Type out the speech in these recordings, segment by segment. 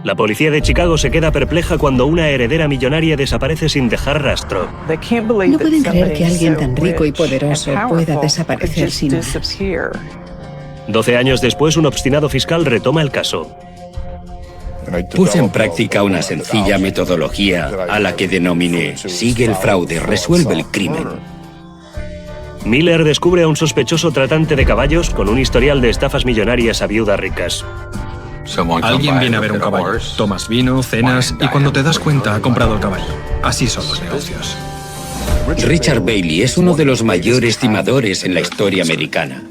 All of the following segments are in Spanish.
La policía de Chicago se queda perpleja cuando una heredera millonaria desaparece sin dejar rastro. No pueden creer que alguien tan rico y poderoso pueda desaparecer sin más. 12 años después, un obstinado fiscal retoma el caso. Puse en práctica una sencilla metodología a la que denominé Sigue el fraude, resuelve el crimen. Miller descubre a un sospechoso tratante de caballos con un historial de estafas millonarias a viudas ricas. Alguien viene a ver un caballo, tomas vino, cenas y cuando te das cuenta ha comprado el caballo. Así son los negocios. Richard Bailey es uno de los mayores timadores en la historia americana.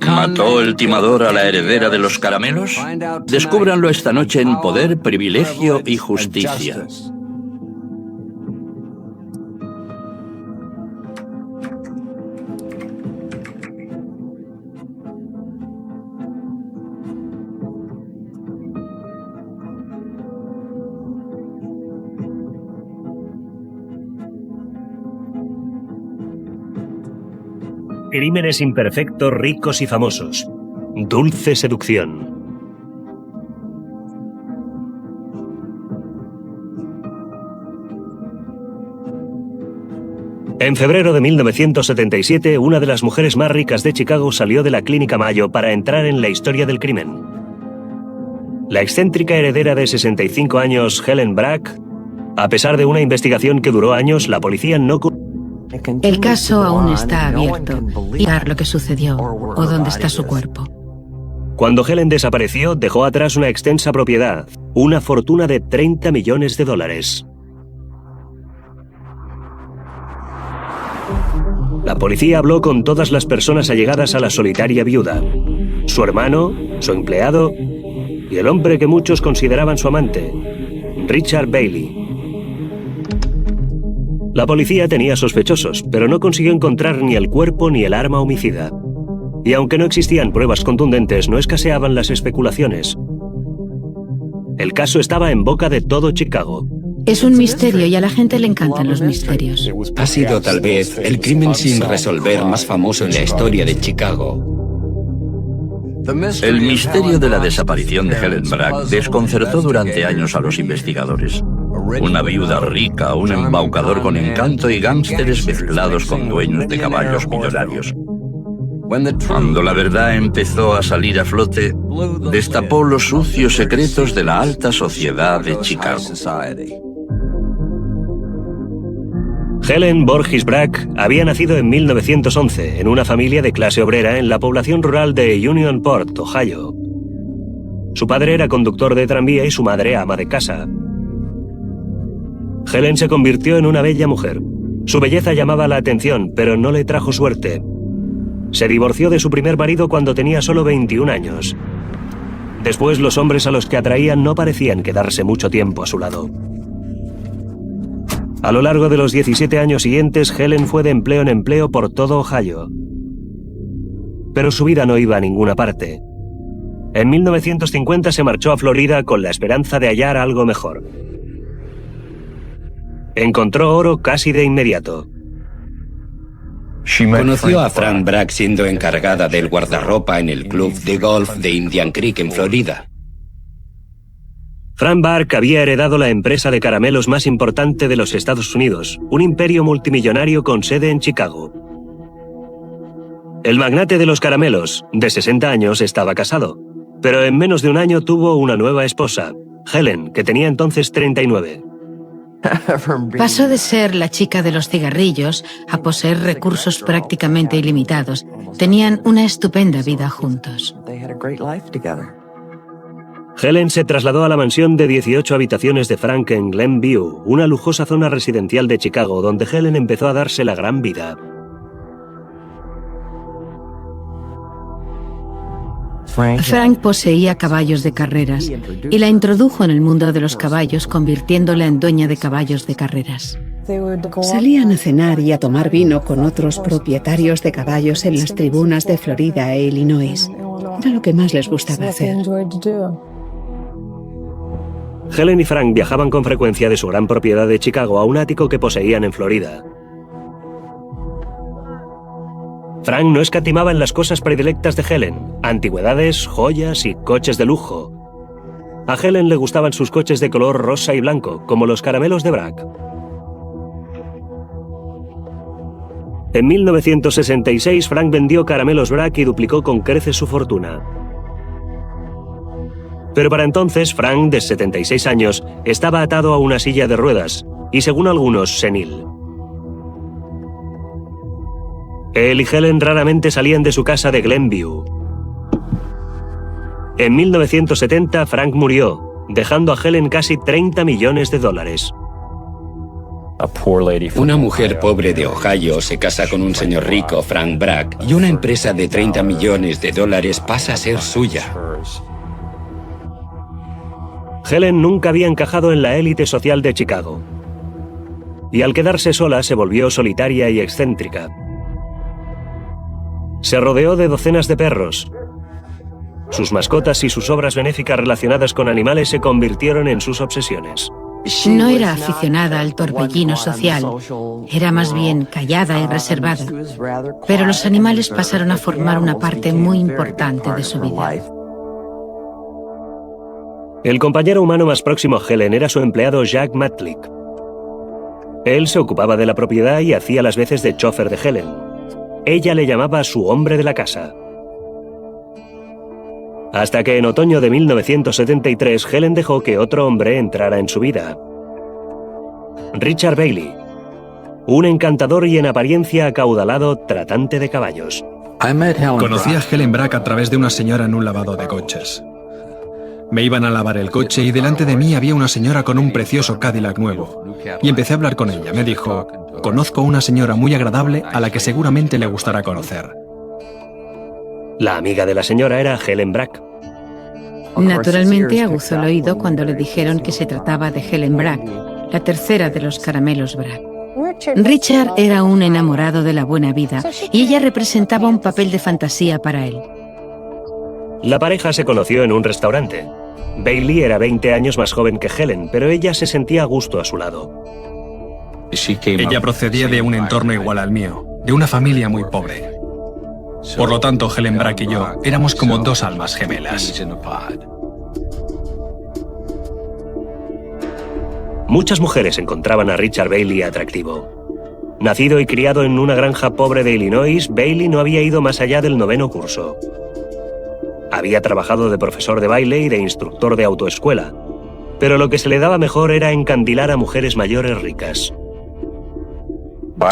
¿Mató el timador a la heredera de los caramelos? Descúbranlo esta noche en Poder, Privilegio y Justicia. Crímenes imperfectos, ricos y famosos. Dulce seducción. En febrero de 1977, una de las mujeres más ricas de Chicago salió de la Clínica Mayo para entrar en la historia del crimen. La excéntrica heredera de 65 años, Helen Bragg, a pesar de una investigación que duró años, la policía no... El caso aún está abierto. Y dar lo que sucedió o dónde está su cuerpo. Cuando Helen desapareció, dejó atrás una extensa propiedad, una fortuna de $30 millones. La policía habló con todas las personas allegadas a la solitaria viuda, su hermano, su empleado y el hombre que muchos consideraban su amante, Richard Bailey. La policía tenía sospechosos, pero no consiguió encontrar ni el cuerpo ni el arma homicida. Y aunque no existían pruebas contundentes, no escaseaban las especulaciones. El caso estaba en boca de todo Chicago. Es un misterio y a la gente le encantan los misterios. Ha sido tal vez el crimen sin resolver más famoso en la historia de Chicago. El misterio de la desaparición de Helen Bragg desconcertó durante años a los investigadores. Una viuda rica, un embaucador con encanto y gángsteres mezclados con dueños de caballos millonarios. Cuando la verdad empezó a salir a flote, destapó los sucios secretos de la alta sociedad de Chicago. Helen Borges Bragg había nacido en 1911 en una familia de clase obrera en la población rural de Unionport, Ohio. Su padre era conductor de tranvía y su madre ama de casa. Helen se convirtió en una bella mujer. Su belleza llamaba la atención, pero no le trajo suerte. Se divorció de su primer marido cuando tenía solo 21 años. Después, los hombres a los que atraían no parecían quedarse mucho tiempo a su lado. A lo largo de los 17 años siguientes, Helen fue de empleo en empleo por todo Ohio. Pero su vida no iba a ninguna parte. En 1950 se marchó a Florida con la esperanza de hallar algo mejor. Encontró oro casi de inmediato. Conoció a Fran Bragg siendo encargada del guardarropa en el club de golf de Indian Creek en Florida. Fran Bragg había heredado la empresa de caramelos más importante de los Estados Unidos, un imperio multimillonario con sede en Chicago. El magnate de los caramelos, de 60 años, estaba casado, pero en menos de un año tuvo una nueva esposa, Helen, que tenía entonces 39. Pasó de ser la chica de los cigarrillos a poseer recursos prácticamente ilimitados. Tenían una estupenda vida juntos. Helen se trasladó a la mansión de 18 habitaciones de Frank en Glenview, una lujosa zona residencial de Chicago, donde Helen empezó a darse la gran vida. Frank poseía caballos de carreras y la introdujo en el mundo de los caballos, convirtiéndola en dueña de caballos de carreras. Salían a cenar y a tomar vino con otros propietarios de caballos en las tribunas de Florida e Illinois. Era lo que más les gustaba hacer. Helen y Frank viajaban con frecuencia de su gran propiedad de Chicago a un ático que poseían en Florida. Frank no escatimaba en las cosas predilectas de Helen, antigüedades, joyas y coches de lujo. A Helen le gustaban sus coches de color rosa y blanco, como los caramelos de Bragg. En 1966, Frank vendió caramelos Bragg y duplicó con creces su fortuna. Pero para entonces, Frank, de 76 años, estaba atado a una silla de ruedas y, según algunos, senil. Él y Helen raramente salían de su casa de Glenview. En 1970, Frank murió, dejando a Helen casi $30 millones. Una mujer pobre de Ohio se casa con un señor rico, Frank Bragg, y una empresa de $30 millones pasa a ser suya. Helen nunca había encajado en la élite social de Chicago. Y al quedarse sola, se volvió solitaria y excéntrica. Se rodeó de docenas de perros. Sus mascotas y sus obras benéficas relacionadas con animales se convirtieron en sus obsesiones. No era aficionada al torbellino social, era más bien callada y reservada, pero los animales pasaron a formar una parte muy importante de su vida. El compañero humano más próximo a Helen era su empleado Jack Matlick. Él se ocupaba de la propiedad y hacía las veces de chofer de Helen. Ella le llamaba su hombre de la casa. Hasta que en otoño de 1973, Helen dejó que otro hombre entrara en su vida. Richard Bailey, un encantador y en apariencia acaudalado tratante de caballos. Conocí a Helen Bragg a través de una señora en un lavado de coches. Me iban a lavar el coche y delante de mí había una señora con un precioso Cadillac nuevo. Y empecé a hablar con ella. Me dijo, conozco una señora muy agradable a la que seguramente le gustará conocer. La amiga de la señora era Helen Bragg. Naturalmente aguzó el oído cuando le dijeron que se trataba de Helen Bragg, la tercera de los caramelos Bragg. Richard era un enamorado de la buena vida y ella representaba un papel de fantasía para él. La pareja se conoció en un restaurante. Bailey era 20 años más joven que Helen, pero ella se sentía a gusto a su lado. Ella procedía de un entorno igual al mío, de una familia muy pobre. Por lo tanto, Helen Bragg y yo éramos como dos almas gemelas. Muchas mujeres encontraban a Richard Bailey atractivo. Nacido y criado en una granja pobre de Illinois, Bailey no había ido más allá del 9º curso. Había trabajado de profesor de baile y de instructor de autoescuela, pero lo que se le daba mejor era encandilar a mujeres mayores ricas.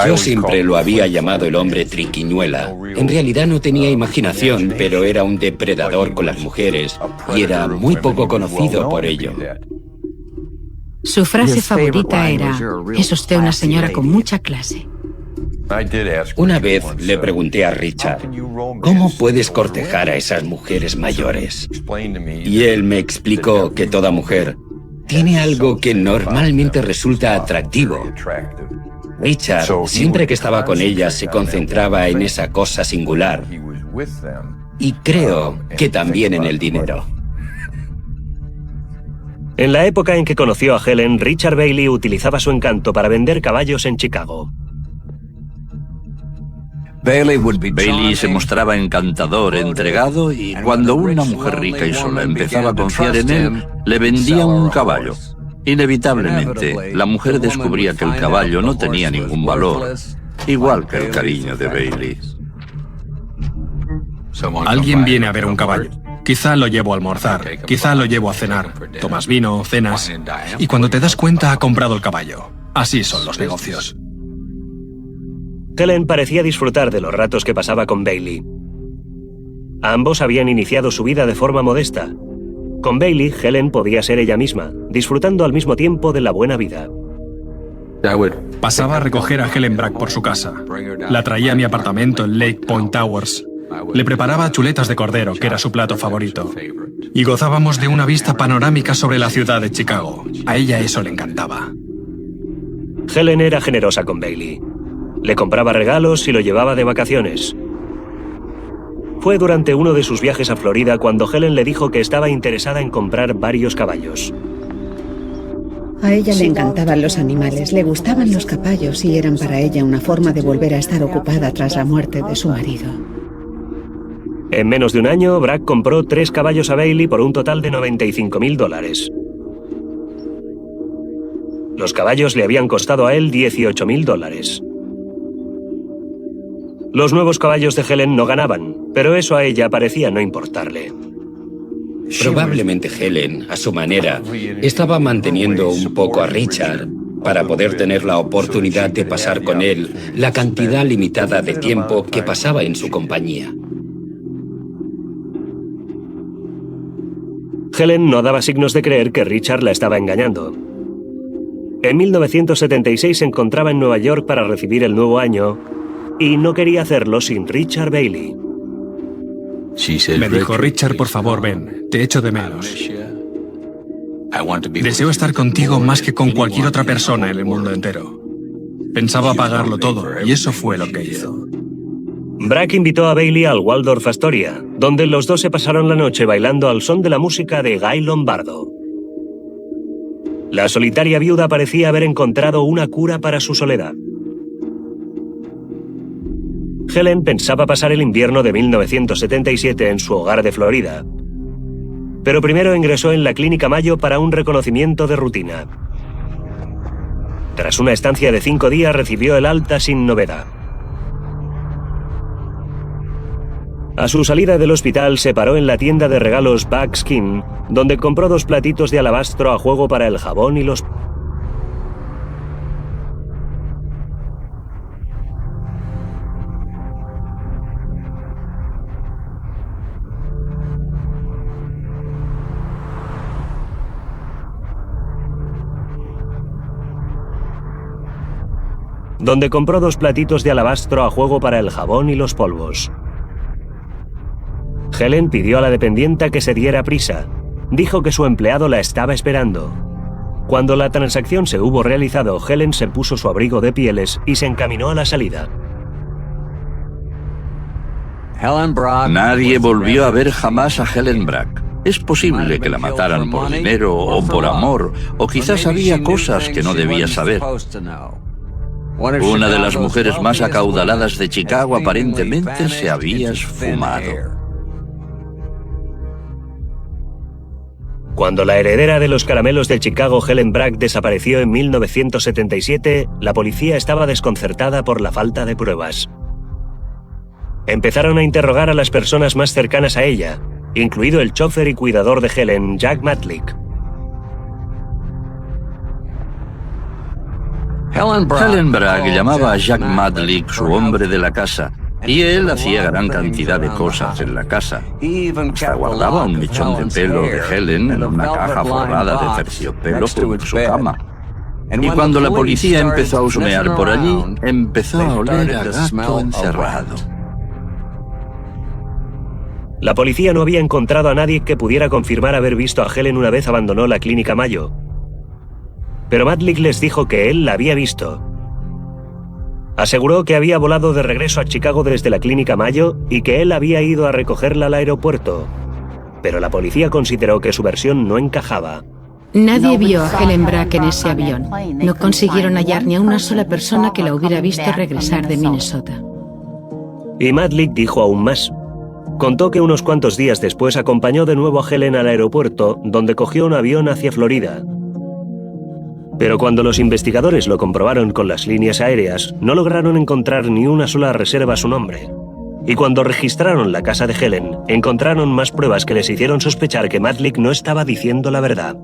Yo siempre lo había llamado el hombre triquiñuela. En realidad no tenía imaginación, pero era un depredador con las mujeres y era muy poco conocido por ello. Su frase favorita era, es usted una señora con mucha clase. Una vez le pregunté a Richard, ¿cómo puedes cortejar a esas mujeres mayores? Y él me explicó que toda mujer tiene algo que normalmente resulta atractivo. Richard, siempre que estaba con ellas, se concentraba en esa cosa singular. Y creo que también en el dinero. En la época en que conoció a Helen, Richard Bailey utilizaba su encanto para vender caballos en Chicago. Bailey se mostraba encantador, entregado, y cuando una mujer rica y sola empezaba a confiar en él, le vendía un caballo. Inevitablemente, la mujer descubría que el caballo no tenía ningún valor, igual que el cariño de Bailey. Alguien viene a ver un caballo. Quizá lo llevo a almorzar, quizá lo llevo a cenar. Tomas vino, cenas, y cuando te das cuenta ha comprado el caballo. Así son los negocios. Helen parecía disfrutar de los ratos que pasaba con Bailey. Ambos habían iniciado su vida de forma modesta. Con Bailey, Helen podía ser ella misma, disfrutando al mismo tiempo de la buena vida. Pasaba a recoger a Helen Bragg por su casa. La traía a mi apartamento en Lake Point Towers. Le preparaba chuletas de cordero, que era su plato favorito. Y gozábamos de una vista panorámica sobre la ciudad de Chicago. A ella eso le encantaba. Helen era generosa con Bailey. Le compraba regalos y lo llevaba de vacaciones. Fue durante uno de sus viajes a Florida cuando Helen le dijo que estaba interesada en comprar varios caballos. A ella le encantaban los animales, le gustaban los caballos y eran para ella una forma de volver a estar ocupada tras la muerte de su marido. En menos de un año, Bragg compró 3 caballos a Bailey por un total de $95.000. Los caballos le habían costado a él $18.000. Los nuevos caballos de Helen no ganaban, pero eso a ella parecía no importarle. Probablemente Helen, a su manera, estaba manteniendo un poco a Richard para poder tener la oportunidad de pasar con él la cantidad limitada de tiempo que pasaba en su compañía. Helen no daba signos de creer que Richard la estaba engañando. En 1976 se encontraba en Nueva York para recibir el nuevo año y no quería hacerlo sin Richard Bailey. Me dijo, Richard, por favor, ven, te echo de menos. Deseo estar contigo más que con cualquier otra persona en el mundo entero. Pensaba pagarlo todo, y eso fue lo que hizo. Bragg invitó a Bailey al Waldorf Astoria, donde los dos se pasaron la noche bailando al son de la música de Guy Lombardo. La solitaria viuda parecía haber encontrado una cura para su soledad. Helen pensaba pasar el invierno de 1977 en su hogar de Florida, pero primero ingresó en la Clínica Mayo para un reconocimiento de rutina. Tras una estancia de 5 días recibió el alta sin novedad. A su salida del hospital se paró en la tienda de regalos Buckskin, donde compró 2 platitos de alabastro a juego para el jabón y los... donde compró 2 platitos de alabastro a juego para el jabón y los polvos. Helen pidió a la dependienta que se diera prisa. Dijo que su empleado la estaba esperando. Cuando la transacción se hubo realizado, Helen se puso su abrigo de pieles y se encaminó a la salida. Nadie volvió a ver jamás a Helen Bragg. Es posible que la mataran por dinero o por amor, o quizás había cosas que no debía saber. Una de las mujeres más acaudaladas de Chicago aparentemente se había esfumado. Cuando la heredera de los caramelos de Chicago, Helen Bragg, desapareció en 1977, la policía estaba desconcertada por la falta de pruebas. Empezaron a interrogar a las personas más cercanas a ella, incluido el chofer y cuidador de Helen, Jack Matlick. Helen Bragg llamaba a Jack Matlick su hombre de la casa, y él hacía gran cantidad de cosas en la casa. Hasta guardaba un mechón de pelo de Helen en una caja forrada de terciopelo junto a su cama. Y cuando la policía empezó a husmear por allí, empezó a oler a gato encerrado. La policía no había encontrado a nadie que pudiera confirmar haber visto a Helen una vez abandonó la Clínica Mayo. Pero Matlick les dijo que él la había visto. Aseguró que había volado de regreso a Chicago desde la Clínica Mayo y que él había ido a recogerla al aeropuerto. Pero la policía consideró que su versión no encajaba. Nadie vio a Helen Bragg en ese avión. No consiguieron hallar ni a una sola persona que la hubiera visto regresar de Minnesota. Y Matlick dijo aún más. Contó que unos cuantos días después acompañó de nuevo a Helen al aeropuerto, donde cogió un avión hacia Florida. Pero cuando los investigadores lo comprobaron con las líneas aéreas, no lograron encontrar ni una sola reserva a su nombre. Y cuando registraron la casa de Helen, encontraron más pruebas que les hicieron sospechar que Matlick no estaba diciendo la verdad.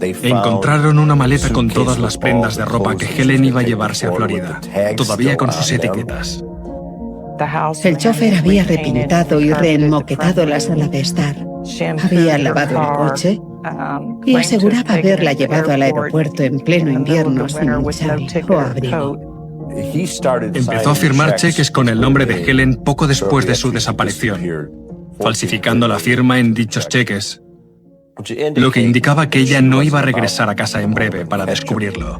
Encontraron una maleta con todas las prendas de ropa que Helen iba a llevarse a Florida, todavía con sus etiquetas. El chofer había repintado y reenmoquetado la sala de estar. Había lavado el coche y aseguraba haberla llevado al aeropuerto en pleno invierno sin un chal o abrigo. Empezó a firmar cheques con el nombre de Helen poco después de su desaparición, falsificando la firma en dichos cheques, lo que indicaba que ella no iba a regresar a casa en breve para descubrirlo.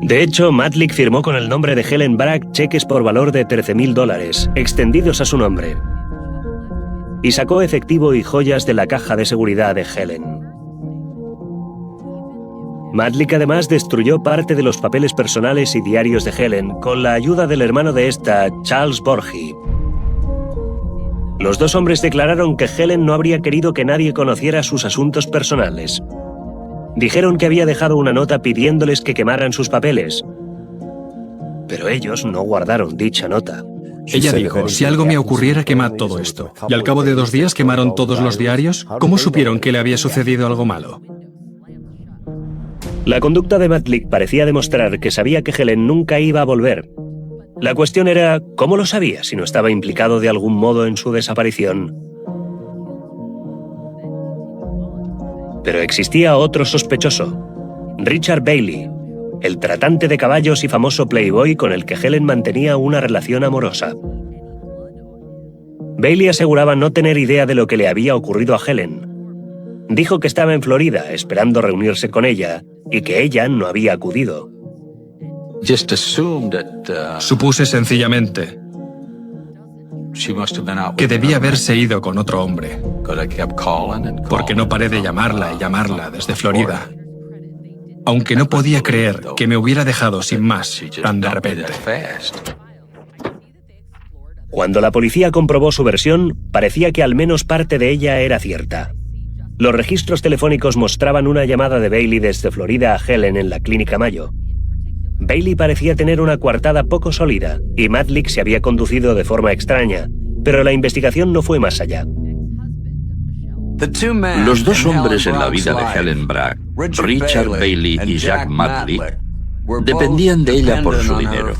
De hecho, Matlick firmó con el nombre de Helen Bragg cheques por valor de $13.000, extendidos a su nombre. Y sacó efectivo y joyas de la caja de seguridad de Helen. Matlick además destruyó parte de los papeles personales y diarios de Helen con la ayuda del hermano de esta, Charles Borgie. Los dos hombres declararon que Helen no habría querido que nadie conociera sus asuntos personales. Dijeron que había dejado una nota pidiéndoles que quemaran sus papeles, pero ellos no guardaron dicha nota. Ella dijo, si algo me ocurriera, quemad todo esto. Y al cabo de 2 días quemaron todos los diarios. ¿Cómo supieron que le había sucedido algo malo? La conducta de Matlick parecía demostrar que sabía que Helen nunca iba a volver. La cuestión era, ¿cómo lo sabía si no estaba implicado de algún modo en su desaparición? Pero existía otro sospechoso, Richard Bailey, el tratante de caballos y famoso playboy con el que Helen mantenía una relación amorosa. Bailey aseguraba no tener idea de lo que le había ocurrido a Helen. Dijo que estaba en Florida esperando reunirse con ella y que ella no había acudido. Supuse sencillamente que debía haberse ido con otro hombre, porque no paré de llamarla y llamarla desde Florida, aunque no podía creer que me hubiera dejado sin más tan de repente. Cuando la policía comprobó su versión, parecía que al menos parte de ella era cierta. Los registros telefónicos mostraban una llamada de Bailey desde Florida a Helen en la Clínica Mayo. Bailey parecía tener una coartada poco sólida y Matlick se había conducido de forma extraña, pero la investigación no fue más allá. Los dos hombres en la vida de Helen Bragg, Richard Bailey y Jack Matlick, dependían de ella por su dinero.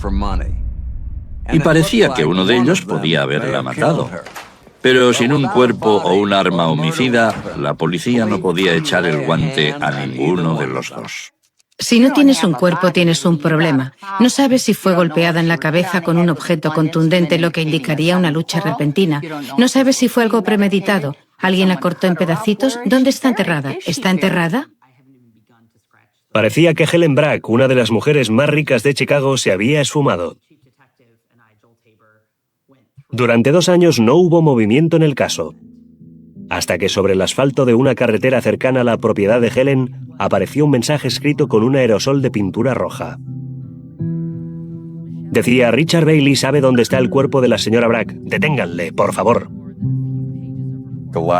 Y parecía que uno de ellos podía haberla matado. Pero sin un cuerpo o un arma homicida, la policía no podía echar el guante a ninguno de los dos. Si no tienes un cuerpo, tienes un problema. No sabes si fue golpeada en la cabeza con un objeto contundente, lo que indicaría una lucha repentina. No sabes si fue algo premeditado. ¿Alguien la cortó en pedacitos? ¿Dónde está enterrada? ¿Está enterrada? Parecía que Helen Bragg, una de las mujeres más ricas de Chicago, se había esfumado. Durante 2 años no hubo movimiento en el caso, hasta que sobre el asfalto de una carretera cercana a la propiedad de Helen apareció un mensaje escrito con un aerosol de pintura roja. Decía, Richard Bailey sabe dónde está el cuerpo de la señora Bragg. Deténganle, por favor.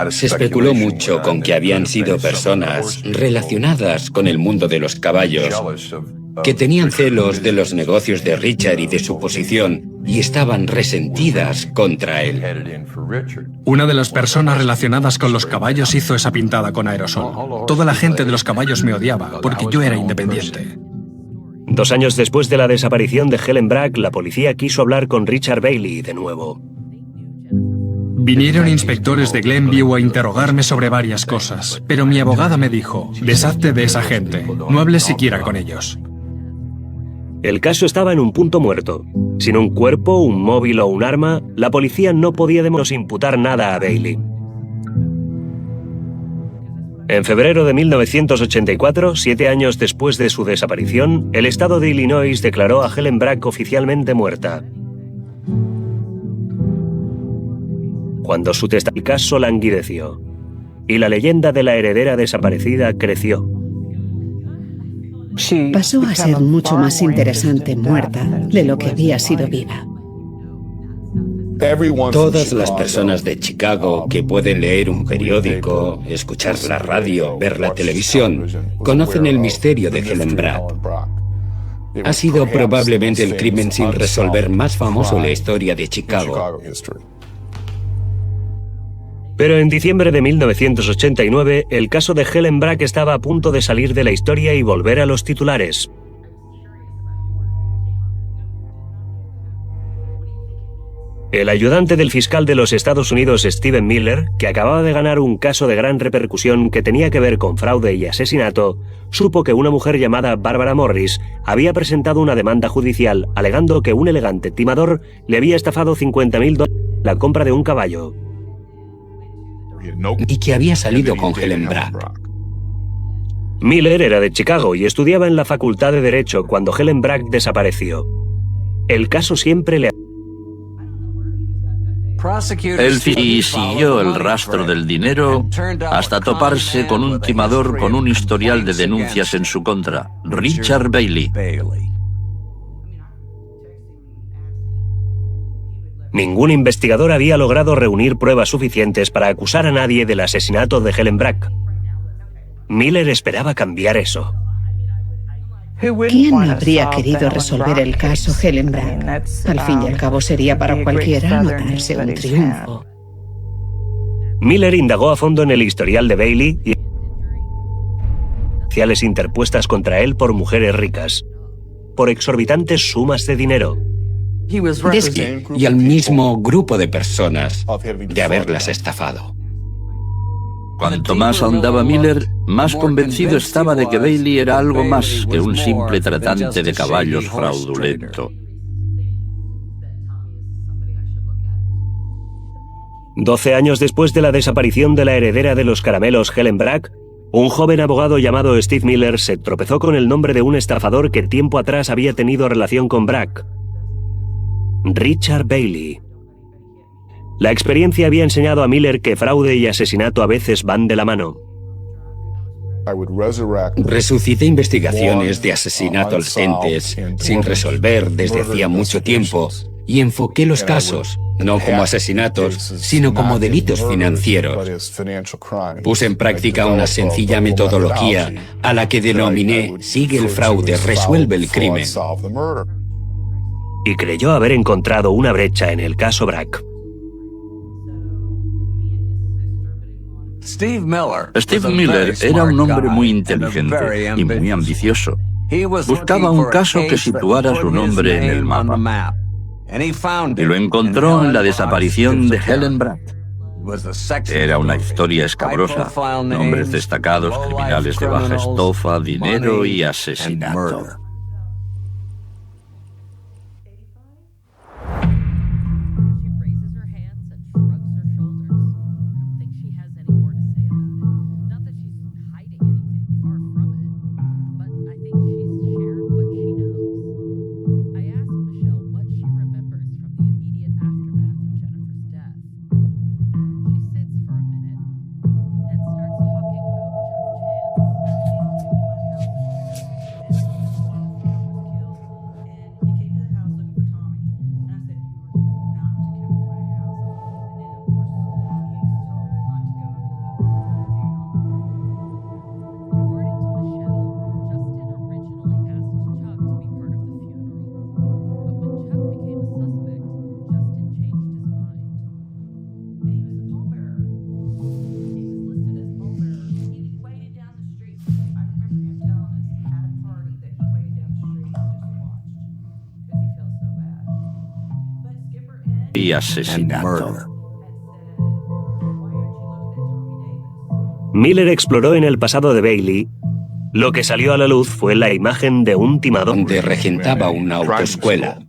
Se especuló mucho con que habían sido personas relacionadas con el mundo de los caballos, que tenían celos de los negocios de Richard y de su posición, y estaban resentidas contra él. Una de las personas relacionadas con los caballos hizo esa pintada con aerosol. Toda la gente de los caballos me odiaba, porque yo era independiente. 2 años después de la desaparición de Helen Bragg, la policía quiso hablar con Richard Bailey de nuevo. Vinieron inspectores de Glenview a interrogarme sobre varias cosas, pero mi abogada me dijo, deshazte de esa gente, no hables siquiera con ellos. El caso estaba en un punto muerto. Sin un cuerpo, un móvil o un arma, la policía no podía imputar nada a Bailey. En febrero de 1984, 7 años después de su desaparición, el estado de Illinois declaró a Helen Bragg oficialmente muerta. Cuando su testamento, el caso languideció, y la leyenda de la heredera desaparecida creció. Pasó a ser mucho más interesante muerta de lo que había sido viva. Todas las personas de Chicago que pueden leer un periódico, escuchar la radio, ver la televisión, conocen el misterio de Helen Bragg. Ha sido probablemente el crimen sin resolver más famoso en la historia de Chicago. Pero en diciembre de 1989, el caso de Helen Bragg estaba a punto de salir de la historia y volver a los titulares. El ayudante del fiscal de los Estados Unidos, Stephen Miller, que acababa de ganar un caso de gran repercusión que tenía que ver con fraude y asesinato, supo que una mujer llamada Barbara Morris había presentado una demanda judicial alegando que un elegante timador le había estafado $50,000 la compra de un caballo. Y que había salido con Helen Bragg. Miller era de Chicago y estudiaba en la Facultad de Derecho cuando Helen Bragg desapareció. El caso siempre le... El siguió el rastro del dinero hasta toparse con un timador con un historial de denuncias en su contra, Richard Bailey. Ningún investigador había logrado reunir pruebas suficientes para acusar a nadie del asesinato de Helen Brack. Miller esperaba cambiar eso. ¿Quién no habría querido resolver el caso Helen Brack? Al fin y al cabo sería para cualquiera anotarse un triunfo. Miller indagó a fondo en el historial de Bailey y judiciales interpuestas contra él por mujeres ricas, por exorbitantes sumas de dinero. Y al mismo grupo de personas de haberlas estafado. Cuanto más ahondaba Miller, más convencido estaba de que Bailey era algo más que un simple tratante de caballos fraudulento. 12 años después de la desaparición de la heredera de los caramelos Helen Brack, un joven abogado llamado Steve Miller se tropezó con el nombre de un estafador que tiempo atrás había tenido relación con Brack: Richard Bailey. La experiencia había enseñado a Miller que fraude y asesinato a veces van de la mano. Resucité investigaciones de asesinato entes sin resolver desde hacía mucho tiempo y enfoqué los casos, no como asesinatos, sino como delitos financieros. Puse en práctica una sencilla metodología a la que denominé Sigue el fraude, resuelve el crimen. Y creyó haber encontrado una brecha en el caso Brack. Steve Miller era un hombre muy inteligente y muy ambicioso. Buscaba un caso que situara su nombre en el mapa. Y lo encontró en la desaparición de Helen Brack. Era una historia escabrosa, nombres destacados, criminales de baja estofa, dinero y asesinato. Y asesinato. Miller exploró en el pasado de Bailey. Lo que salió a la luz fue la imagen de un timador donde regentaba una autoescuela.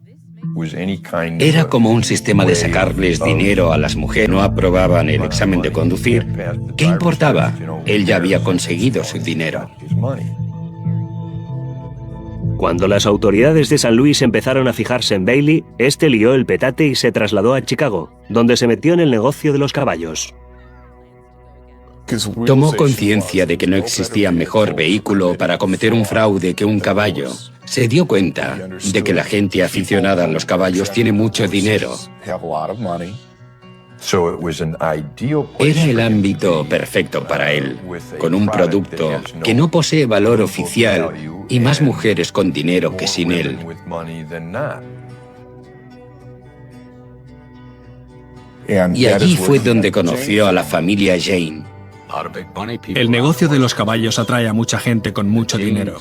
Era como un sistema de sacarles dinero a las mujeres. No aprobaban el examen de conducir. ¿Qué importaba? Él ya había conseguido su dinero. Cuando las autoridades de San Luis empezaron a fijarse en Bailey, este lió el petate y se trasladó a Chicago, donde se metió en el negocio de los caballos. Tomó conciencia de que no existía mejor vehículo para cometer un fraude que un caballo. Se dio cuenta de que la gente aficionada a los caballos tiene mucho dinero. Era el ámbito perfecto para él, con un producto que no posee valor oficial y más mujeres con dinero que sin él. Y allí fue donde conoció a la familia Jane. El negocio de los caballos atrae a mucha gente con mucho dinero.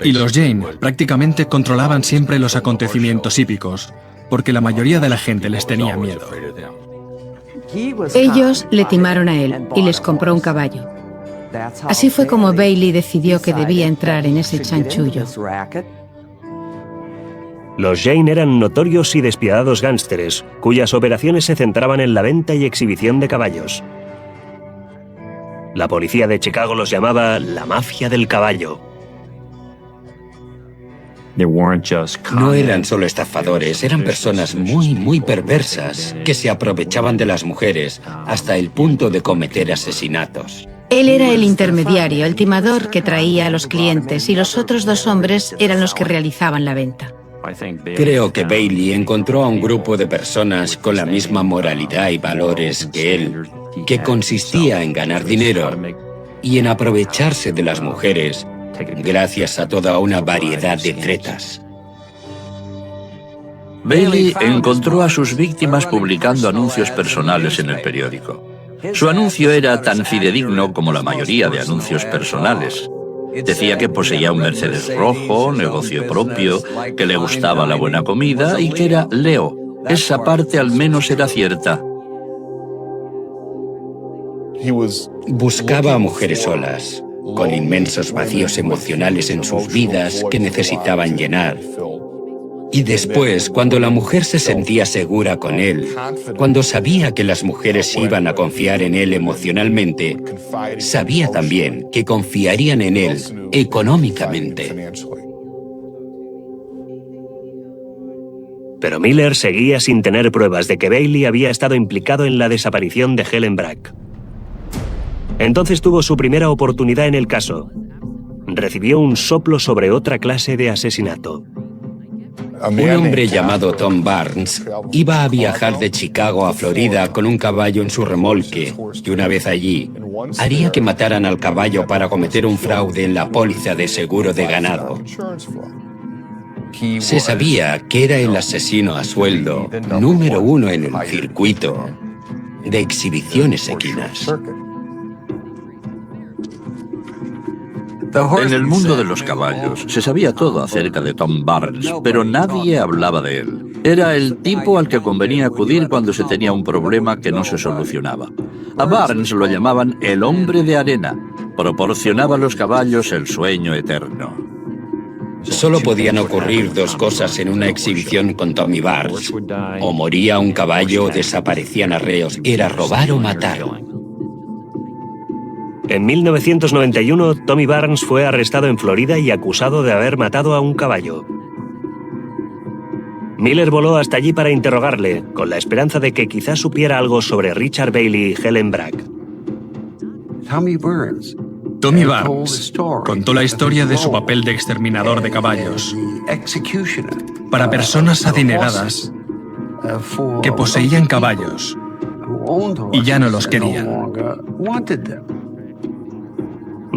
Y los Jane prácticamente controlaban siempre los acontecimientos hípicos, porque la mayoría de la gente les tenía miedo. Ellos le timaron a él y les compró un caballo. Así fue como Bailey decidió que debía entrar en ese chanchullo. Los Jane eran notorios y despiadados gánsteres, cuyas operaciones se centraban en la venta y exhibición de caballos. La policía de Chicago los llamaba la mafia del caballo. No eran solo estafadores, eran personas muy perversas que se aprovechaban de las mujeres hasta el punto de cometer asesinatos. Él era el intermediario, el timador que traía a los clientes, y los otros dos hombres eran los que realizaban la venta. Creo que Bailey encontró a un grupo de personas con la misma moralidad y valores que él, que consistía en ganar dinero y en aprovecharse de las mujeres gracias a toda una variedad de tretas. Bailey encontró a sus víctimas publicando anuncios personales en el periódico. Su anuncio era tan fidedigno como la mayoría de anuncios personales. Decía que poseía un Mercedes rojo, negocio propio, que le gustaba la buena comida y que era Leo. Esa parte al menos era cierta. Buscaba a mujeres solas, con inmensos vacíos emocionales en sus vidas que necesitaban llenar. Y después, cuando la mujer se sentía segura con él, cuando sabía que las mujeres iban a confiar en él emocionalmente, sabía también que confiarían en él económicamente. Pero Miller seguía sin tener pruebas de que Bailey había estado implicado en la desaparición de Helen Brack. Entonces tuvo su primera oportunidad en el caso. Recibió un soplo sobre otra clase de asesinato. Un hombre llamado Tom Barnes iba a viajar de Chicago a Florida con un caballo en su remolque, y una vez allí, haría que mataran al caballo para cometer un fraude en la póliza de seguro de ganado. Se sabía que era el asesino a sueldo número 1 en el circuito de exhibiciones equinas. En el mundo de los caballos se sabía todo acerca de Tom Barnes, pero nadie hablaba de él. Era el tipo al que convenía acudir cuando se tenía un problema que no se solucionaba. A Barnes lo llamaban el hombre de arena. Proporcionaba a los caballos el sueño eterno. Solo podían ocurrir dos cosas en una exhibición con Tommy Barnes. O moría un caballo o desaparecían arreos. Era robar o matar. En 1991, Tommy Barnes fue arrestado en Florida y acusado de haber matado a un caballo. Miller voló hasta allí para interrogarle, con la esperanza de que quizás supiera algo sobre Richard Bailey y Helen Brack. Tommy Barnes contó la historia de su papel de exterminador de caballos para personas adineradas que poseían caballos y ya no los querían.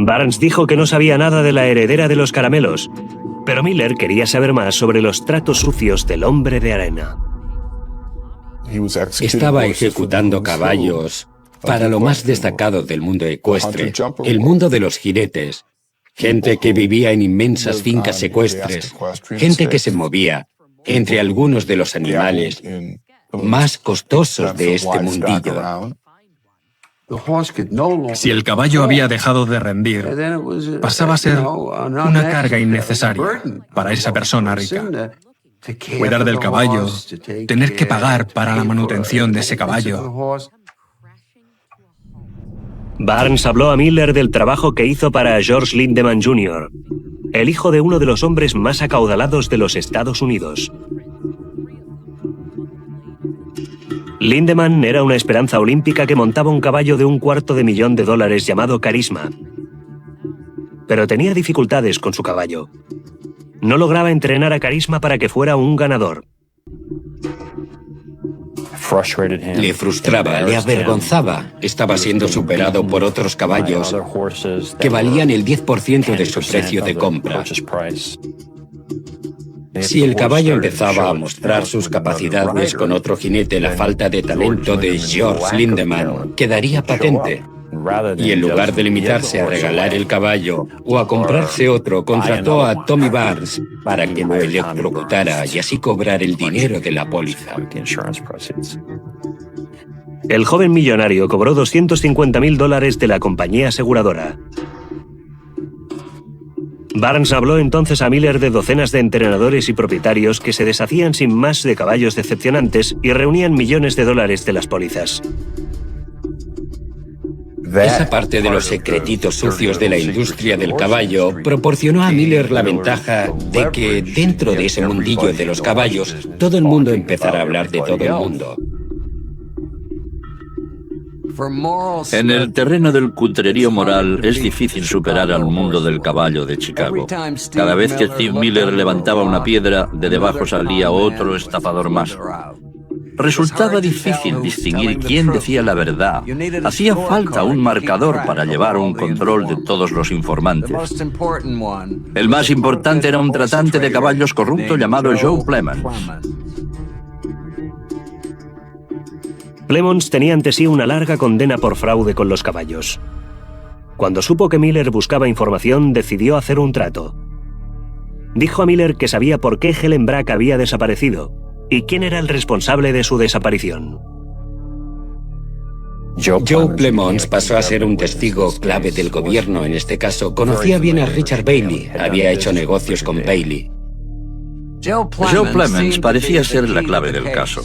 Barnes dijo que no sabía nada de la heredera de los caramelos, pero Miller quería saber más sobre los tratos sucios del hombre de arena. Estaba ejecutando caballos para lo más destacado del mundo ecuestre, el mundo de los jinetes, gente que vivía en inmensas fincas ecuestres, gente que se movía entre algunos de los animales más costosos de este mundillo. Si el caballo había dejado de rendir, pasaba a ser una carga innecesaria para esa persona rica. Cuidar del caballo, tener que pagar para la manutención de ese caballo. Barnes habló a Miller del trabajo que hizo para George Lindemann Jr., el hijo de uno de los hombres más acaudalados de los Estados Unidos. Lindemann era una esperanza olímpica que montaba un caballo de $250,000 llamado Carisma. Pero tenía dificultades con su caballo. No lograba entrenar a Carisma para que fuera un ganador. Le frustraba, le avergonzaba. Estaba siendo superado por otros caballos que valían el 10% de su precio de compra. Si el caballo empezaba a mostrar sus capacidades con otro jinete, la falta de talento de George Lindemann quedaría patente. Y en lugar de limitarse a regalar el caballo o a comprarse otro, contrató a Tommy Barnes para que lo electrocutara y así cobrar el dinero de la póliza. El joven millonario cobró $250,000 de la compañía aseguradora. Barnes habló entonces a Miller de docenas de entrenadores y propietarios que se deshacían sin más de caballos decepcionantes y reunían millones de dólares de las pólizas. Esa parte de los secretitos sucios de la industria del caballo proporcionó a Miller la ventaja de que dentro de ese mundillo de los caballos todo el mundo empezara a hablar de todo el mundo. En el terreno del cutrerío moral es difícil superar al mundo del caballo de Chicago. Cada vez que Steve Miller levantaba una piedra, de debajo salía otro estafador más. Resultaba difícil distinguir quién decía la verdad. Hacía falta un marcador para llevar un control de todos los informantes. El más importante era un tratante de caballos corrupto llamado Joe Plemons. Plemons tenía ante sí una larga condena por fraude con los caballos. Cuando supo que Miller buscaba información, decidió hacer un trato. Dijo a Miller que sabía por qué Helen Brack había desaparecido y quién era el responsable de su desaparición. Joe Plemons pasó a ser un testigo clave del gobierno en este caso. Conocía bien a Richard Bailey, había hecho negocios con Bailey. Joe Plemons parecía ser la clave del caso.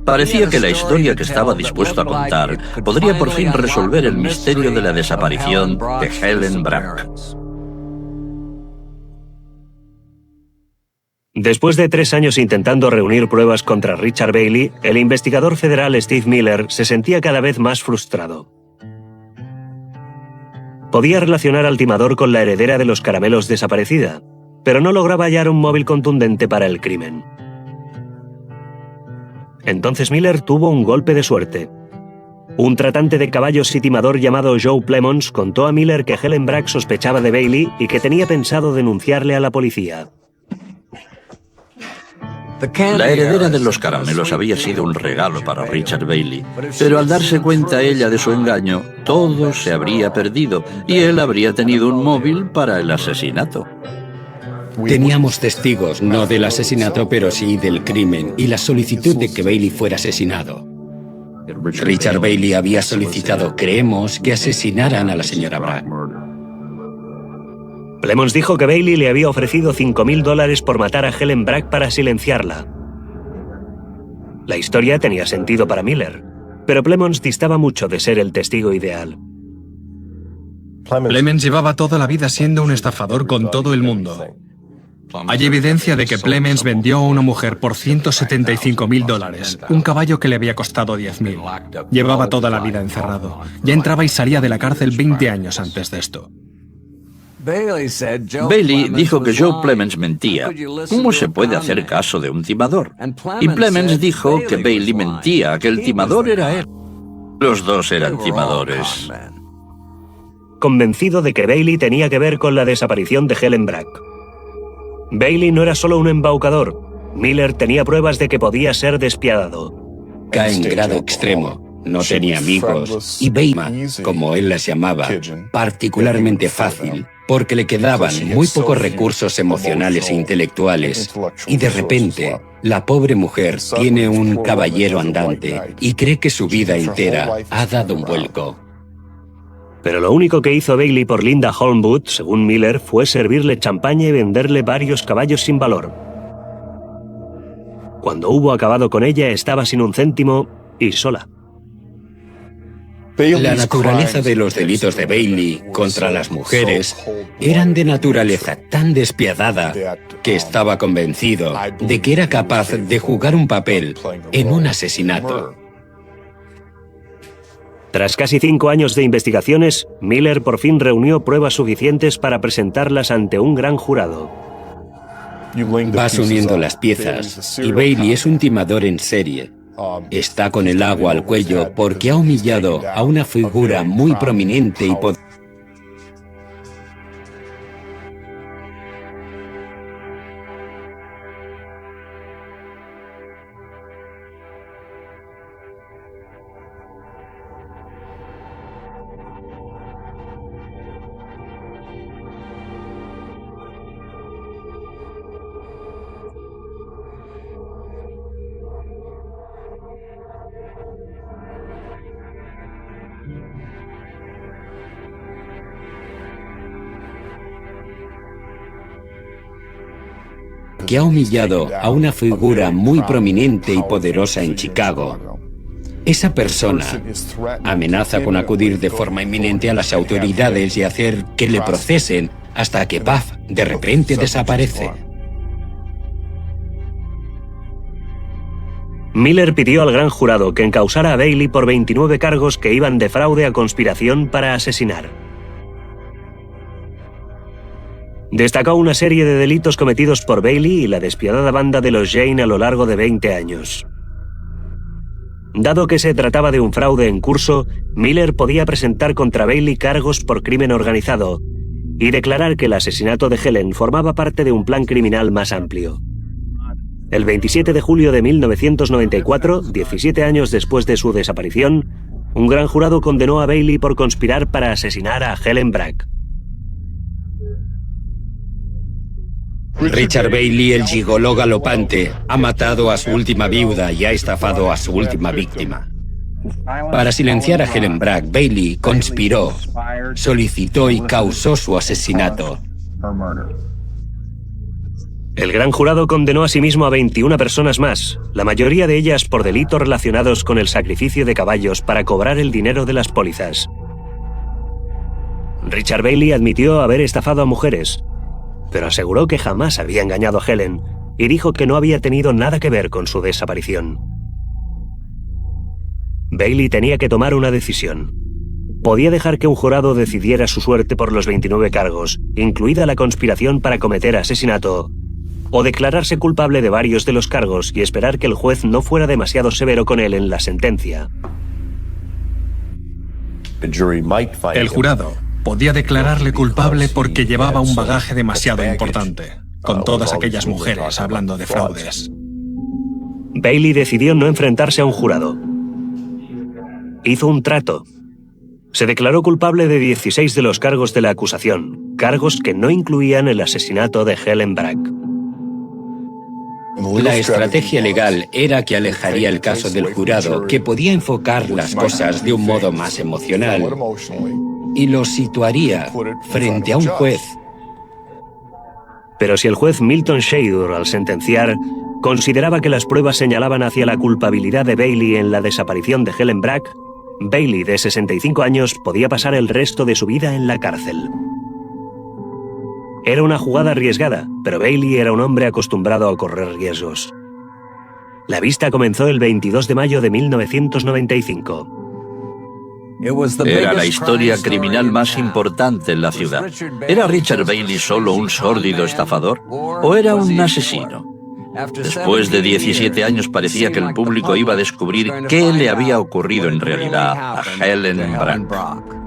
Parecía que la historia que estaba dispuesto a contar podría por fin resolver el misterio de la desaparición de Helen Brack. Después de 3 años intentando reunir pruebas contra Richard Bailey, el investigador federal Steve Miller se sentía cada vez más frustrado. Podía relacionar al timador con la heredera de los caramelos desaparecida, pero no lograba hallar un móvil contundente para el crimen. Entonces Miller tuvo un golpe de suerte. Un tratante de caballos y timador llamado Joe Plemons contó a Miller que Helen Brack sospechaba de Bailey y que tenía pensado denunciarle a la policía. La heredera de los caramelos había sido un regalo para Richard Bailey, pero al darse cuenta ella de su engaño, todo se habría perdido y él habría tenido un móvil para el asesinato. Teníamos testigos, no del asesinato, pero sí del crimen y la solicitud de que Bailey fuera asesinado. Richard Bailey había solicitado, creemos, que asesinaran a la señora Brack. Plemons dijo que Bailey le había ofrecido $5.000 por matar a Helen Brack para silenciarla. La historia tenía sentido para Miller, pero Plemons distaba mucho de ser el testigo ideal. Plemons llevaba toda la vida siendo un estafador con todo el mundo. Hay evidencia de que Plemons vendió a una mujer por $175.000, un caballo que le había costado $10.000. Llevaba toda la vida encerrado. Ya entraba y salía de la cárcel 20 años antes de esto. Bailey dijo que Joe Plemons mentía. ¿Cómo se puede hacer caso de un timador? Y Plemons dijo que Bailey mentía, que el timador era él. Los dos eran timadores. Convencido de que Bailey tenía que ver con la desaparición de Helen Brack. Bailey no era solo un embaucador. Miller tenía pruebas de que podía ser despiadado. Cae en grado extremo. No tenía amigos. Y Bailey, como él las llamaba, particularmente fácil, porque le quedaban muy pocos recursos emocionales e intelectuales. Y de repente, la pobre mujer tiene un caballero andante y cree que su vida entera ha dado un vuelco. Pero lo único que hizo Bailey por Linda Holmwood, según Miller, fue servirle champaña y venderle varios caballos sin valor. Cuando hubo acabado con ella, estaba sin un céntimo y sola. La naturaleza de los delitos de Bailey contra las mujeres eran de naturaleza tan despiadada que estaba convencido de que era capaz de jugar un papel en un asesinato. Tras casi 5 años de investigaciones, Miller por fin reunió pruebas suficientes para presentarlas ante un gran jurado. Vas uniendo las piezas, y Bailey es un timador en serie. Está con el agua al cuello porque ha humillado a una figura muy prominente y poderosa. que ha humillado a una figura muy prominente y poderosa en Chicago. esa persona amenaza con acudir de forma inminente a las autoridades y hacer que le procesen hasta que Puff de repente desaparece. Miller pidió al gran jurado que encausara a Bailey por 29 cargos que iban de fraude a conspiración para asesinar. Destacó una serie de delitos cometidos por Bailey y la despiadada banda de los Jane a lo largo de 20 años. Dado que se trataba de un fraude en curso, Miller podía presentar contra Bailey cargos por crimen organizado y declarar que el asesinato de Helen formaba parte de un plan criminal más amplio. El 27 de julio de 1994, 17 años después de su desaparición, un gran jurado condenó a Bailey por conspirar para asesinar a Helen Bragg. Richard Bailey, el gigoló galopante, ha matado a su última viuda y ha estafado a su última víctima. Para silenciar a Helen Bragg, Bailey conspiró, solicitó y causó su asesinato. El gran jurado condenó asimismo a 21 personas más, la mayoría de ellas por delitos relacionados con el sacrificio de caballos para cobrar el dinero de las pólizas. Richard Bailey admitió haber estafado a mujeres, pero aseguró que jamás había engañado a Helen y dijo que no había tenido nada que ver con su desaparición. Bailey tenía que tomar una decisión. Podía dejar que un jurado decidiera su suerte por los 29 cargos, incluida la conspiración para cometer asesinato, o declararse culpable de varios de los cargos y esperar que el juez no fuera demasiado severo con él en la sentencia. El jurado podía declararle culpable porque llevaba un bagaje demasiado importante, con todas aquellas mujeres hablando de fraudes. Bailey decidió no enfrentarse a un jurado. Hizo un trato. Se declaró culpable de 16 de los cargos de la acusación, cargos que no incluían el asesinato de Helen Bragg. La estrategia legal era que alejaría el caso del jurado, que podía enfocar las cosas de un modo más emocional, y lo situaría frente a un juez. Pero si el juez Milton Shadur, al sentenciar, consideraba que las pruebas señalaban hacia la culpabilidad de Bailey en la desaparición de Helen Bragg, Bailey, de 65 años, podía pasar el resto de su vida en la cárcel. Era una jugada arriesgada, pero Bailey era un hombre acostumbrado a correr riesgos. La vista comenzó el 22 de mayo de 1995. Era la historia criminal más importante en la ciudad. ¿Era Richard Bailey solo un sórdido estafador? ¿O era un asesino? Después de 17 años parecía que el público iba a descubrir qué le había ocurrido en realidad a Helen Bragg.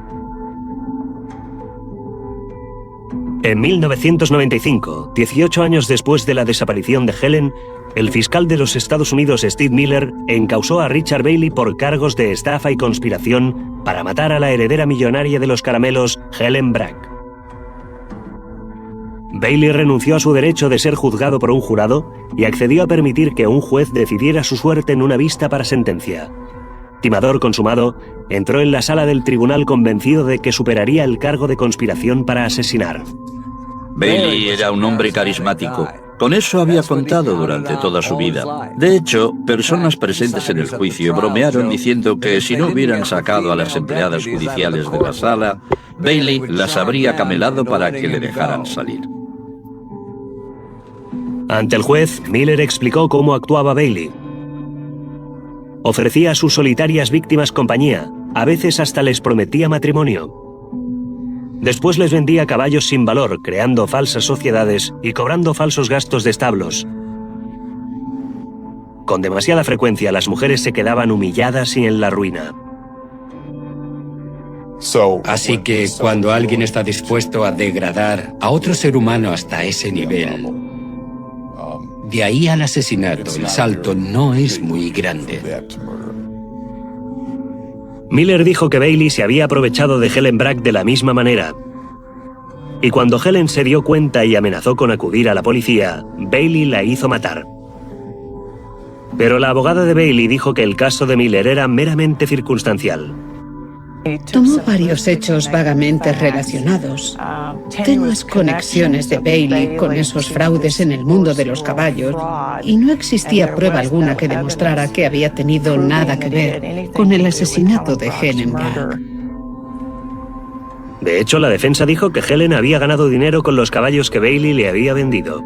En 1995, 18 años después de la desaparición de Helen, el fiscal de los Estados Unidos, Steve Miller, encausó a Richard Bailey por cargos de estafa y conspiración para matar a la heredera millonaria de los caramelos, Helen Bragg. Bailey renunció a su derecho de ser juzgado por un jurado y accedió a permitir que un juez decidiera su suerte en una vista para sentencia. Timador consumado, entró en la sala del tribunal convencido de que superaría el cargo de conspiración para asesinar. Bailey era un hombre carismático. Con eso había contado durante toda su vida. De hecho, personas presentes en el juicio bromearon diciendo que si no hubieran sacado a las empleadas judiciales de la sala, Bailey las habría camelado para que le dejaran salir. Ante el juez, Miller explicó cómo actuaba Bailey. Ofrecía a sus solitarias víctimas compañía, a veces hasta les prometía matrimonio. Después les vendía caballos sin valor, creando falsas sociedades y cobrando falsos gastos de establos. Con demasiada frecuencia, las mujeres se quedaban humilladas y en la ruina. Así que cuando alguien está dispuesto a degradar a otro ser humano hasta ese nivel, de ahí al asesinato, el salto no es muy grande. Miller dijo que Bailey se había aprovechado de Helen Bragg de la misma manera. Y cuando Helen se dio cuenta y amenazó con acudir a la policía, Bailey la hizo matar. Pero la abogada de Bailey dijo que el caso de Miller era meramente circunstancial. Tomó varios hechos vagamente relacionados, tenues conexiones de Bailey con esos fraudes en el mundo de los caballos, y no existía prueba alguna que demostrara que había tenido nada que ver con el asesinato de Helen Brack. De hecho, la defensa dijo que Helen había ganado dinero con los caballos que Bailey le había vendido.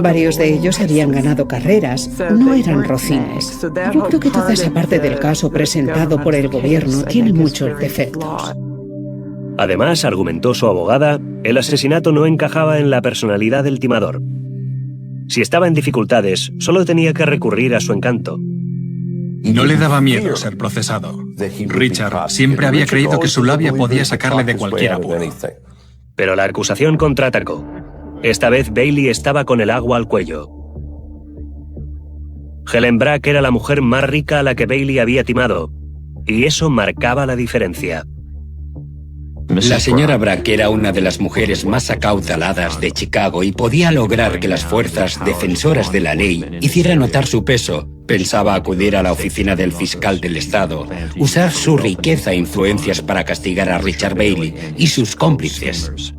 Varios de ellos habían ganado carreras, no eran rocines. Yo creo que toda esa parte del caso presentado por el gobierno tiene muchos defectos. Además, argumentó su abogada, el asesinato no encajaba en la personalidad del timador. Si estaba en dificultades, solo tenía que recurrir a su encanto. No le daba miedo ser procesado. Richard siempre había creído que su labia podía sacarle de cualquier apuro. Pero la acusación contraatacó. Esta vez Bailey estaba con el agua al cuello. Helen Brack era la mujer más rica a la que Bailey había timado, y eso marcaba la diferencia. La señora Brack era una de las mujeres más acaudaladas de Chicago y podía lograr que las fuerzas defensoras de la ley hicieran notar su peso. Pensaba acudir a la oficina del fiscal del estado, usar su riqueza e influencias para castigar a Richard Bailey y sus cómplices.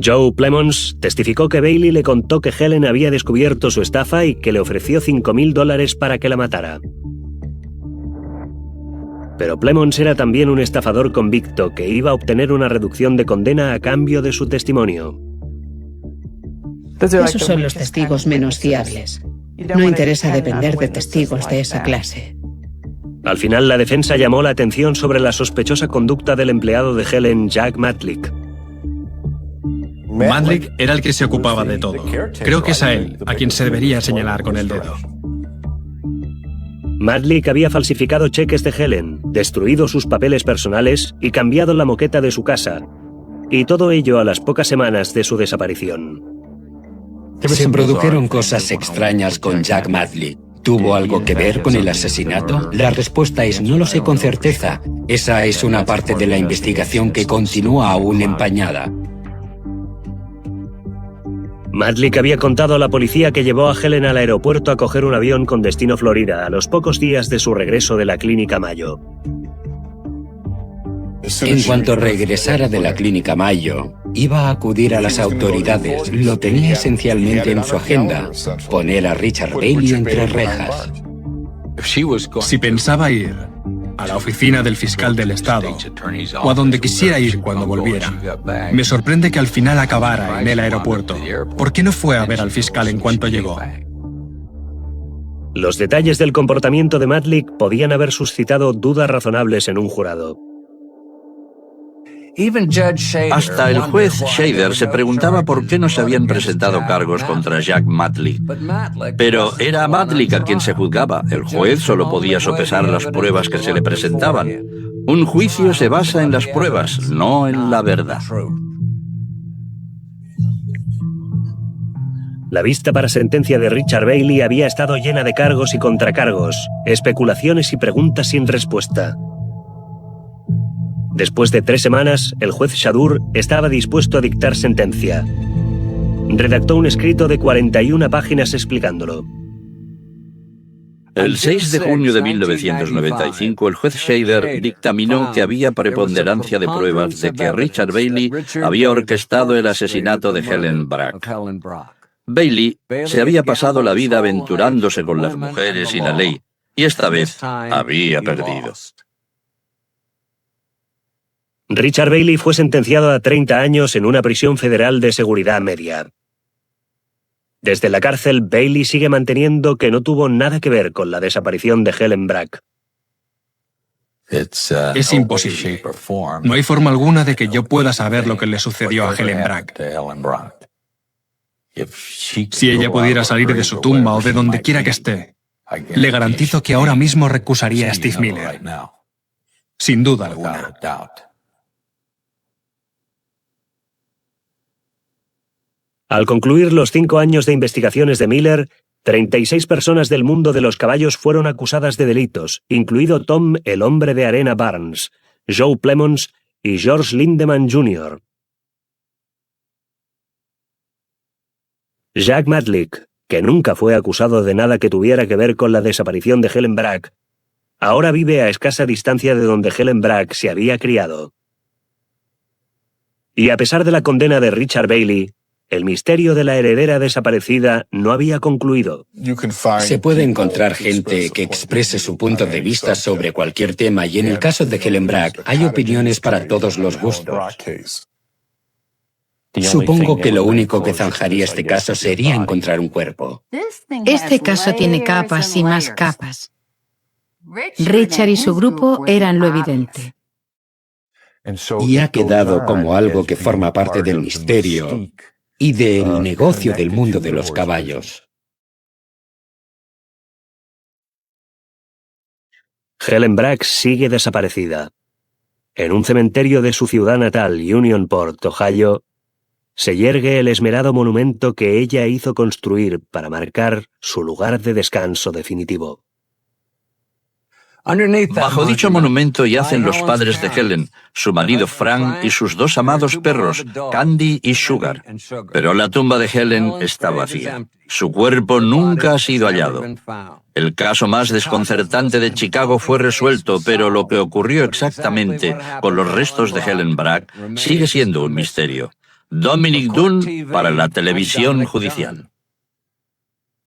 Joe Plemons testificó que Bailey le contó que Helen había descubierto su estafa y que le ofreció $5,000 para que la matara. Pero Plemons era también un estafador convicto que iba a obtener una reducción de condena a cambio de su testimonio. Esos son los testigos menos fiables. No interesa depender de testigos de esa clase. Al final, la defensa llamó la atención sobre la sospechosa conducta del empleado de Helen, Jack Matlick. Matlick era el que se ocupaba de todo. Creo que es a él a quien se debería señalar con el dedo. Matlick había falsificado cheques de Helen, destruido sus papeles personales y cambiado la moqueta de su casa. Y todo ello a las pocas semanas de su desaparición. Se produjeron cosas extrañas con Jack Matlick. ¿Tuvo algo que ver con el asesinato? La respuesta es no lo sé con certeza. Esa es una parte de la investigación que continúa aún empañada. Matlick había contado a la policía que llevó a Helen al aeropuerto a coger un avión con destino Florida a los pocos días de su regreso de la Clínica Mayo. En cuanto regresara de la Clínica Mayo, iba a acudir a las autoridades. Lo tenía esencialmente en su agenda, poner a Richard Bailey entre rejas. Si pensaba ir a la oficina del fiscal del estado o a donde quisiera ir cuando volviera, me sorprende que al final acabara en el aeropuerto. ¿Por qué no fue a ver al fiscal en cuanto llegó? Los detalles del comportamiento de Matlick podían haber suscitado dudas razonables en un jurado. Hasta el juez Shader se preguntaba por qué no se habían presentado cargos contra Jack Matlick. Pero era a Matlick a quien se juzgaba. El juez solo podía sopesar las pruebas que se le presentaban. Un juicio se basa en las pruebas, no en la verdad. La vista para sentencia de Richard Bailey había estado llena de cargos y contracargos, especulaciones y preguntas sin respuesta. Después de 3 semanas, el juez Shadur estaba dispuesto a dictar sentencia. Redactó un escrito de 41 páginas explicándolo. El 6 de junio de 1995, el juez Shader dictaminó que había preponderancia de pruebas de que Richard Bailey había orquestado el asesinato de Helen Brack. Bailey se había pasado la vida aventurándose con las mujeres y la ley, y esta vez había perdido. Richard Bailey fue sentenciado a 30 años en una prisión federal de seguridad media. Desde la cárcel, Bailey sigue manteniendo que no tuvo nada que ver con la desaparición de Helen Brack. Es imposible. No hay forma alguna de que yo pueda saber lo que le sucedió a Helen Brack. Si ella pudiera salir de su tumba o de donde quiera que esté, le garantizo que ahora mismo recusaría a Steve Miller. Sin duda alguna. Al concluir los 5 años de investigaciones de Miller, 36 personas del mundo de los caballos fueron acusadas de delitos, incluido Tom el Hombre de Arena Barnes, Joe Plemons y George Lindemann Jr. Jack Matlick, que nunca fue acusado de nada que tuviera que ver con la desaparición de Helen Brack, ahora vive a escasa distancia de donde Helen Bragg se había criado. Y a pesar de la condena de Richard Bailey, el misterio de la heredera desaparecida no había concluido. Se puede encontrar gente que exprese su punto de vista sobre cualquier tema y en el caso de Helen Bragg hay opiniones para todos los gustos. Supongo que lo único que zanjaría este caso sería encontrar un cuerpo. Este caso tiene capas y más capas. Richard y su grupo eran lo evidente. Y ha quedado como algo que forma parte del misterio y del negocio del mundo de los caballos. Helen Bragg sigue desaparecida. En un cementerio de su ciudad natal, Unionport, Ohio, se yergue el esmerado monumento que ella hizo construir para marcar su lugar de descanso definitivo. Bajo dicho monumento yacen los padres de Helen, su marido Frank y sus dos amados perros, Candy y Sugar. Pero la tumba de Helen está vacía. Su cuerpo nunca ha sido hallado. El caso más desconcertante de Chicago fue resuelto, pero lo que ocurrió exactamente con los restos de Helen Bragg sigue siendo un misterio. Dominic Dunne para la televisión judicial.